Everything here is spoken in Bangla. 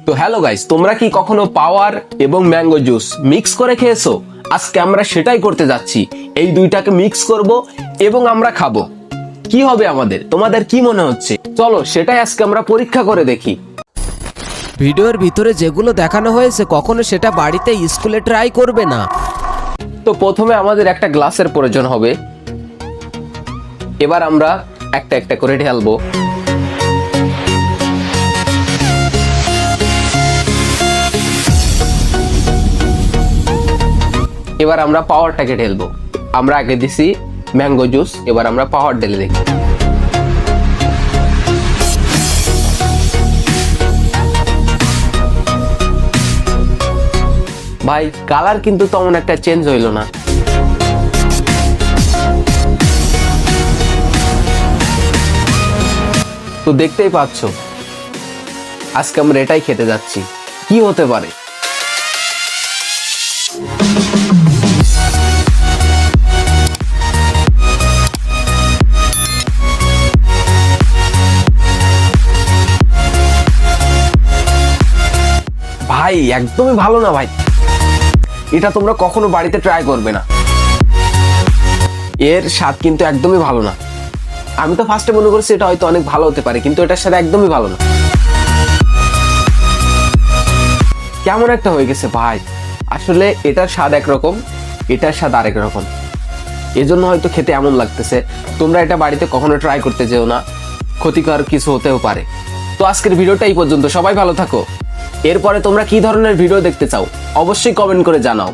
তো হ্যালো গাইস, তোমরা কি কখনো পাওয়ার এবং ম্যাঙ্গো জুস মিক্স করে খেয়েছো? আজকে আমরা সেটাই করতে যাচ্ছি। এই দুইটাকে মিক্স করব এবং আমরা খাবো। কি হবে আমাদের? তোমাদের কি মনে হচ্ছে? চলো সেটাই আজকে আমরা পরীক্ষা করে দেখি। ভিডিওর ভিতরে যেগুলো দেখানো হয়েছে কখনো সেটা বাড়িতে স্কুলে ট্রাই করবে না। তো প্রথমে আমাদের একটা গ্লাসের প্রয়োজন হবে। এবার আমরা একটা একটা করে ঢালবো। এবার আমরা পাওয়ারটাকে ঢেলবো। আমরা আগে দিছি ম্যাঙ্গো জুস, এবার আমরা পাওয়ার ঢেলে দেখি। ভাই কালার কিন্তু তেমন একটা চেঞ্জ হইল না। তো দেখতেই পাচ্ছ আজকে আমরা এটাই খেতে যাচ্ছি। কি হতে পারে? ভাই একদমই ভালো না ভাই, এটা তোমরা কখনো বাড়িতে ট্রাই করবে না। এর স্বাদ কিন্তু একদমই ভালো না। আমি তো ফার্স্টে মনে করছি এটা হয়তো অনেক ভালো হতে পারে, কিন্তু এটার স্বাদ একদমই ভালো না। কেমন একটা হয়ে গেছে ভাই। আসলে এটার স্বাদ একরকম, এটার স্বাদ আরেক রকম, এজন্য হয়তো খেতে এমন লাগতেছে। তোমরা এটা বাড়িতে কখনো ট্রাই করতে যেও না, ক্ষতিকর কিছু হতেও পারে। তো আজকের ভিডিওটা এই পর্যন্ত। সবাই ভালো থাকো। এরপরে তোমরা কি ধরনের ভিডিও দেখতে চাও অবশ্যই কমেন্ট করে জানাও।